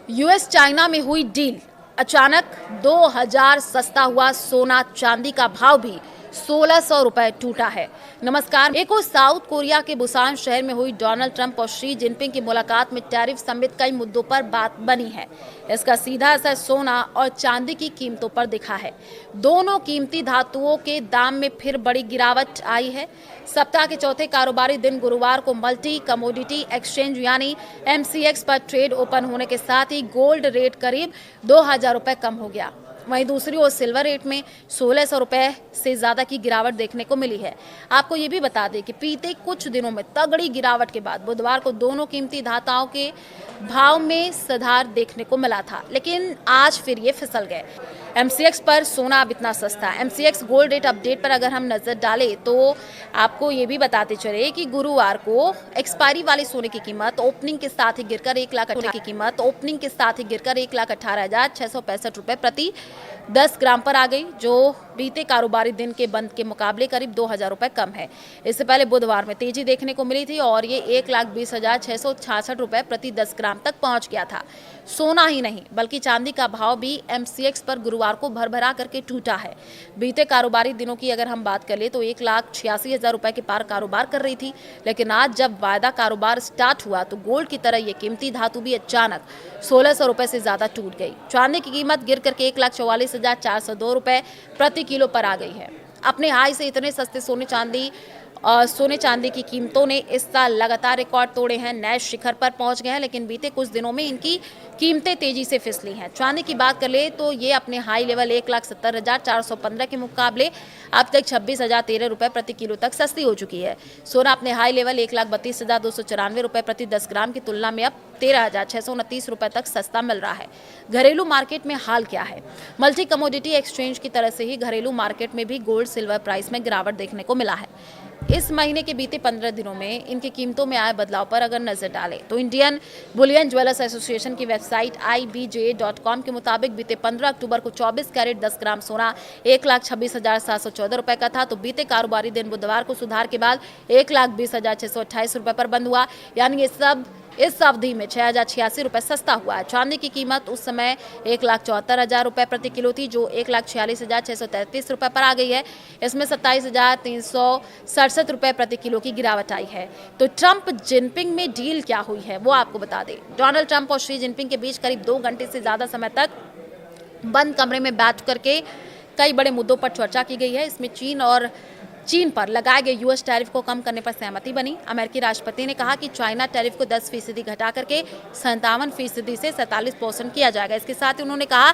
US China में हुई deal, अचानक 2000 सस्ता हुआ सोना चांदी का भाव भी 1600 रुपए टूटा है। नमस्कार। एक और साउथ कोरिया के बुसान शहर में हुई डोनाल्ड ट्रंप और शी जिनपिंग की मुलाकात में टैरिफ समेत कई मुद्दों पर बात बनी है। इसका सीधा असर सोना और चांदी की कीमतों पर दिखा है। दोनों कीमती धातुओं के दाम में फिर बड़ी गिरावट आई है। सप्ताह के चौथे कारोबारी दिन गुरुवार को मल्टी कमोडिटी एक्सचेंज यानी एमसीएक्स पर ट्रेड ओपन होने के साथ ही गोल्ड रेट करीब 2000 रुपए कम हो गया। वहीं दूसरी ओर सिल्वर रेट में 1600 रुपए से ज्यादा की गिरावट देखने को मिली है। आपको ये भी बता दें कि बीते कुछ दिनों में तगड़ी गिरावट के बाद बुधवार को दोनों कीमती धातुओं के भाव में सुधार देखने को मिला था, लेकिन आज फिर ये फिसल गए। एमसीएक्स पर सोना अब इतना सस्ता। एमसीएक्स गोल्ड रेट अपडेट पर अगर हम नजर डालें तो आपको ये भी बताते चले कि गुरुवार को एक्सपायरी वाले सोने की कीमत ओपनिंग के साथ ही गिरकर 1,18,665 रुपए प्रति 10 ग्राम पर आ गई, जो बीते कारोबारी दिन के बंद के मुकाबले करीब 2000 रुपए कम है। इससे पहले बुधवार में तेजी देखने को मिली थी और ये 1,20,666 रुपए प्रति 10 ग्राम तक पहुंच गया था। सोना ही नहीं बल्कि चांदी का भाव भी एमसीएक्स पर गुरुवार को भरभरा करके टूटा है। बीते कारोबारी दिनों की अगर हम बात कर ले तो 1,86,000 रुपए के पार कारोबार कर रही थी, लेकिन आज जब वायदा कारोबार स्टार्ट हुआ तो गोल्ड की तरह ये कीमती धातु भी अचानक 1600 रुपए से ज्यादा टूट गई। चांदी की कीमत गिर करके 1,44,402 रुपए प्रति किलो पर आ गई है। अपने हाई से इतने सस्ते सोने चांदी की कीमतों ने इस साल लगातार रिकॉर्ड तोड़े हैं, नए शिखर पर पहुंच गए हैं, लेकिन बीते कुछ दिनों में इनकी कीमतें तेजी से फिसली हैं। चांदी की बात कर ले तो ये अपने हाई लेवल 1,70,415 के मुकाबले अब तक 26,013 रुपए प्रति किलो तक सस्ती हो चुकी है। सोना अपने हाई लेवल 1,32,294 रुपए प्रति 10 ग्राम की तुलना में अब 13,629 रुपए तक सस्ता मिल रहा है। घरेलू मार्केट में हाल क्या है? मल्टी कमोडिटी एक्सचेंज की तरह से ही घरेलू मार्केट में भी गोल्ड सिल्वर प्राइस में गिरावट देखने को मिला है। इस महीने के बीते 15 दिनों में इनकी कीमतों में आए बदलाव पर अगर नजर डालें तो इंडियन बुलियन ज्वेलर्स एसोसिएशन की वेबसाइट IBJ.com के मुताबिक बीते 15 अक्टूबर को 24 कैरेट 10 ग्राम सोना 1,26,714 रुपए का था, तो बीते कारोबारी दिन बुधवार को सुधार के बाद 1,20,628 रुपए पर बंद हुआ, यानी इस अवधि में 6,086 रुपए सस्ता हुआ है। चांदी की कीमत उस समय 1,74,000 रुपए प्रति किलो थी, जो 1,46,633 रुपए पर आ गई है। इसमें 27,367 रुपए प्रति किलो की गिरावट आई है। तो ट्रंप जिनपिंग में डील क्या हुई है वो आपको बता दें। डोनाल्ड ट्रंप और शी जिनपिंग के बीच करीब 2 घंटे से ज्यादा समय तक बंद कमरे में बैठ करके कई बड़े मुद्दों पर चर्चा की गई है। इसमें चीन पर लगाए गए यूएस टैरिफ को कम करने पर सहमति बनी। अमेरिकी राष्ट्रपति ने कहा कि चाइना टैरिफ को 10% घटा करके 57% से 47% किया जाएगा। इसके साथ ही उन्होंने कहा